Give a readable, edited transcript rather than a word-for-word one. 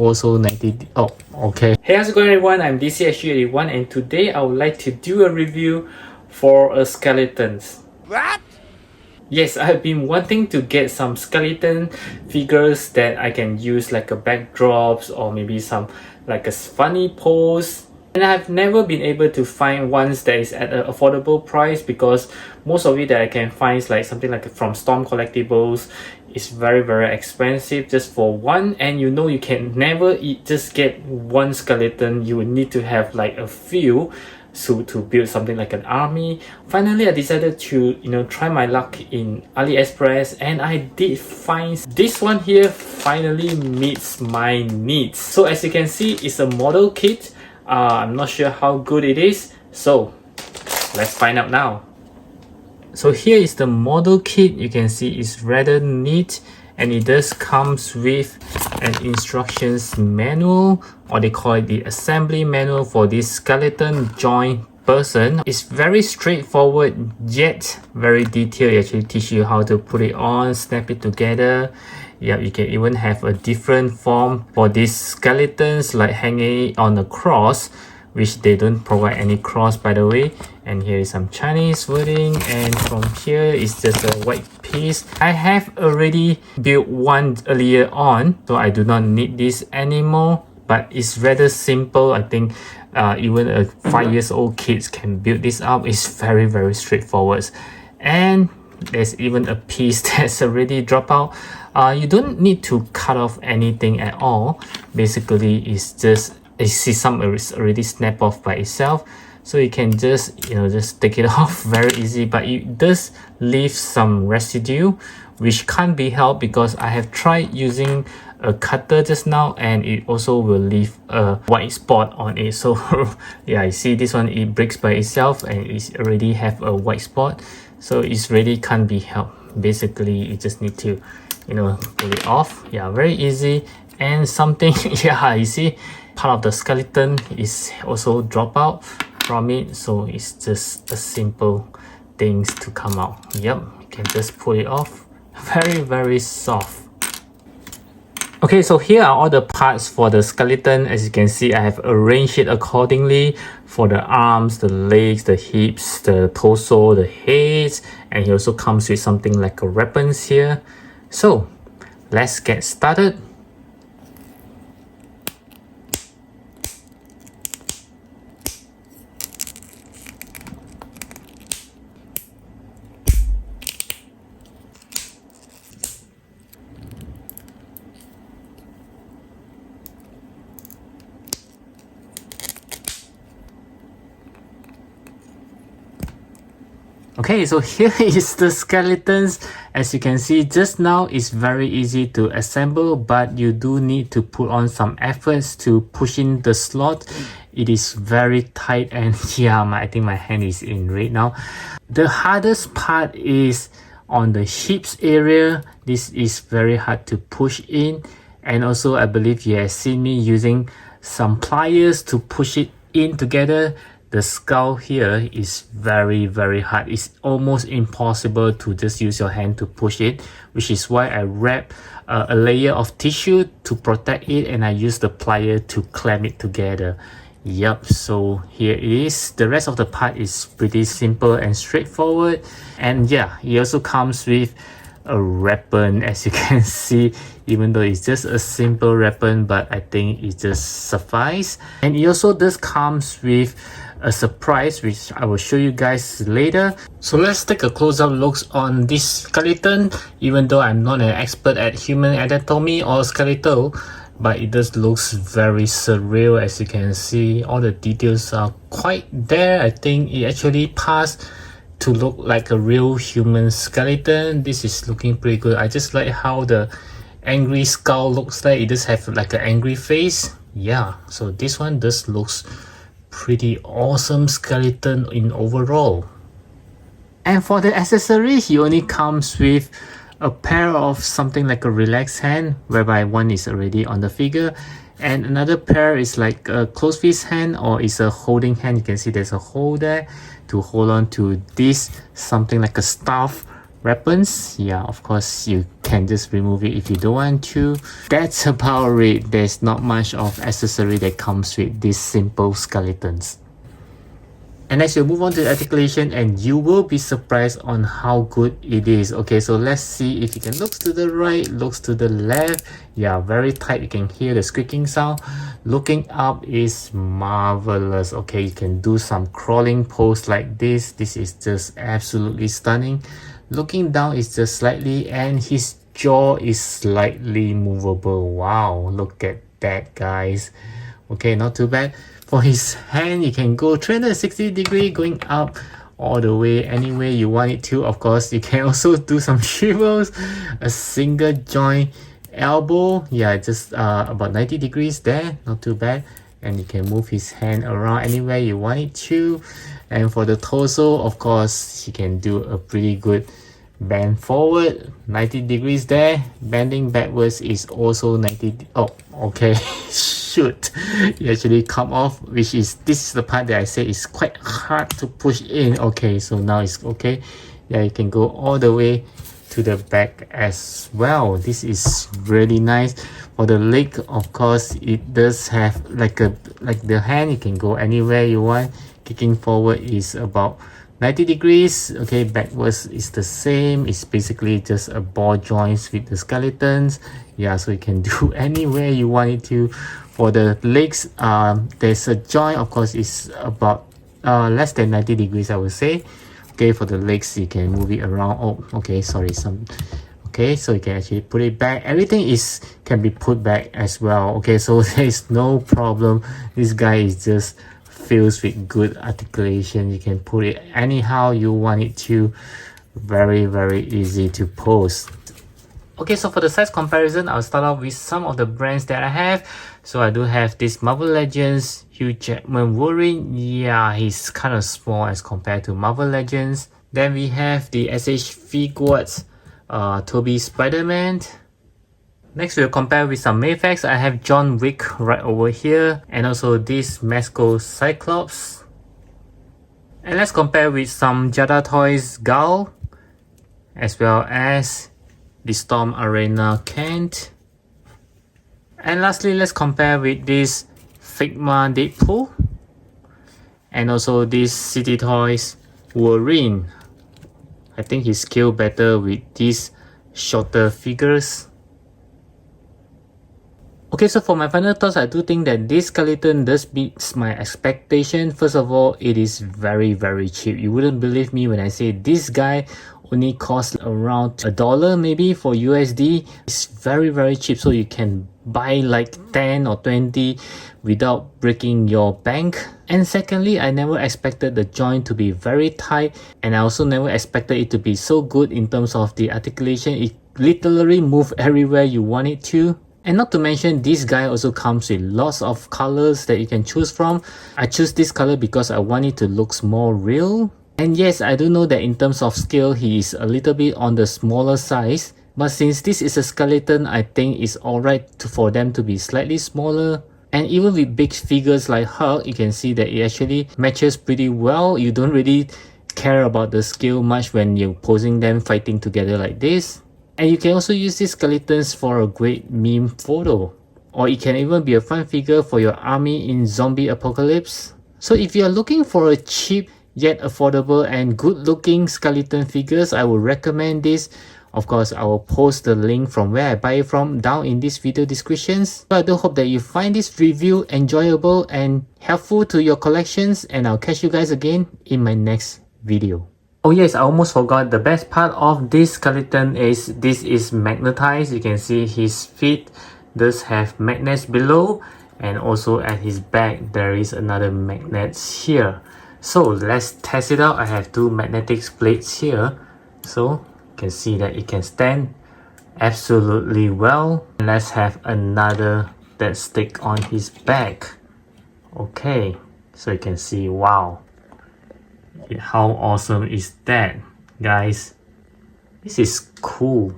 Also 90. Oh, okay. Hey, how's it going, everyone? I'm DCSG81, and today I would like to do a review for a skeletons. What? Yes, I have been wanting to get some skeleton figures that I can use like a backdrops or maybe some like a funny pose. And I've never been able to find ones that is at an affordable price, because most of it that I can find is like something like from Storm Collectibles. It's very expensive just for one, and you know you can never just get one skeleton. You would need to have like a few to build something like an army. Finally, I decided to try my luck in AliExpress, and I did find this one here. Finally meets my needs. So as you can see, it's a model kit. I'm not sure how good it is, so let's find out now. So here is the model kit. You can see it's rather neat, and it does comes with an instructions manual, or they call it the assembly manual for this skeleton joint person. It's very straightforward yet very detailed. It actually teach you how to put it on, snap it together. Yeah, you can even have a different form for these skeletons, like hanging on a cross, which they don't provide any cross, by the way. And here is some Chinese wording, and from here is just a white piece. I have already built one earlier on, so I do not need this anymore, but it's rather simple. I think even a 5-year-old kids can build this up. It's very straightforward. And there's even a piece that's already dropped out. You don't need to cut off anything at all. Basically, it's just, you see some is already snap off by itself, so you can just just take it off very easy. But it does leave some residue, which can't be helped, because I have tried using a cutter just now, and it also will leave a white spot on it. So yeah, you see this one, it breaks by itself and it already have a white spot, so it's really can't be helped. Basically, you just need to pull it off. Yeah, very easy. And something yeah, you see part of the skeleton is also drop out from it, so it's just a simple things to come out. Yep, you can just pull it off. Very soft. Okay, so here are all the parts for the skeleton. As you can see, I have arranged it accordingly for the arms, the legs, the hips, the torso, the heads, and he also comes with something like a weapons here. So let's get started. Okay, so here is the skeletons. As you can see, just now it's very easy to assemble, but you do need to put on some efforts to push in the slot. It is very tight, and yeah, I think my hand is in right now. The hardest part is on the hips area. This is very hard to push in, and also I believe you have seen me using some pliers to push it in together. The skull here is very hard. It's almost impossible to just use your hand to push it, which is why I wrap a layer of tissue to protect it, and I use the plier to clamp it together. Yep, so here it is. The rest of the part is pretty simple and straightforward. And yeah, it also comes with a weapon, as you can see, even though it's just a simple weapon, but I think it just suffices. And it also does comes with a surprise, which I will show you guys later. So let's take a close-up look on this skeleton. Even though I'm not an expert at human anatomy or skeletal, but it does looks very surreal. As you can see, all the details are quite there. I think it actually passed to look like a real human skeleton. This is looking pretty good. I just like how the angry skull looks like. It does have like an angry face. Yeah, so this one does looks pretty awesome skeleton in overall. And for the accessory, he only comes with a pair of something like a relaxed hand, whereby one is already on the figure, and another pair is like a closed fist hand, or is a holding hand. You can see there's a hole there to hold on to this, something like a staff weapons. Yeah, of course you can just remove it if you don't want to. That's about it. There's not much of accessory that comes with these simple skeletons. And next we'll move on to the articulation, and you will be surprised on how good it is. Okay, so let's see if you can look to the right, looks to the left. Yeah, very tight. You can hear the squeaking sound. Looking up is marvelous. Okay, you can do some crawling pose like this. This is just absolutely stunning. Looking down is just slightly, and his jaw is slightly movable. Wow, look at that, guys. Okay, not too bad. For his hand, you can go 360 degree, going up all the way any way you want it to. Of course, you can also do some shrivels, a single joint elbow. Yeah, just about 90 degrees there, not too bad. And you can move his hand around anywhere you want it to. And for the torso, of course, he can do a pretty good bend forward 90 degrees there. Bending backwards is also 90. Oh, okay. Shoot, it actually come off, which is, this is the part that I say is quite hard to push in. Okay, so now it's okay. Yeah, you can go all the way to the back as well. This is really nice. For the leg, of course, it does have like the hand, you can go anywhere you want. Kicking forward is about 90 degrees. Okay, backwards is the same. It's basically just a ball joints with the skeletons. Yeah, so you can do anywhere you want it to. For the legs, there's a joint, of course, is about less than 90 degrees, I would say. Okay, for the legs, you can move it around. Oh, okay, sorry, okay, so you can actually put it back. Everything can be put back as well. Okay, so there's no problem. This guy is just filled with good articulation. You can put it anyhow you want it to. Very, very easy to pose. Okay, so for the size comparison, I'll start off with some of the brands that I have. So I do have this Marvel Legends Hugh Jackman Wolverine. Yeah, he's kind of small as compared to Marvel Legends. Then we have the SH Figuarts Toby Spider-Man. Next, we'll compare with some Mafex. I have John Wick right over here, and also this Mesco Cyclops. And let's compare with some Jada Toys Gal, as well as the Storm Arena Kent. And lastly, let's compare with this Figma Deadpool, and also this City Toys Wolverine. I think he scaled better with these shorter figures. Okay, so for my final thoughts, I do think that this skeleton does meet my expectation. First of all, it is very, very cheap. You wouldn't believe me when I say this guy only costs around $1 maybe for USD. It's very, very cheap, so you can buy like 10 or 20 without breaking your bank. And secondly, I never expected the joint to be very tight, and I also never expected it to be so good in terms of the articulation. It literally moves everywhere you want it to. And not to mention, this guy also comes with lots of colors that you can choose from. I choose this color because I want it to look more real. And yes, I do know that in terms of scale, he is a little bit on the smaller size. But since this is a skeleton, I think it's alright for them to be slightly smaller. And even with big figures like Hulk, you can see that it actually matches pretty well. You don't really care about the scale much when you're posing them fighting together like this. And you can also use these skeletons for a great meme photo. Or it can even be a fun figure for your army in zombie apocalypse. So if you are looking for a cheap yet affordable and good looking skeleton figures, I would recommend this. Of course, I will post the link from where I buy it from down in this video descriptions. So I do hope that you find this review enjoyable and helpful to your collections, and I'll catch you guys again in my next video. Oh yes, I almost forgot. The best part of this skeleton is this is magnetized. You can see his feet does have magnets below, and also at his back there is another magnet here. So let's test it out. I have two magnetic plates here, so you can see that it can stand absolutely well. Let's have another that stick on his back. Okay, so you can see, wow, how awesome is that, guys? This is cool.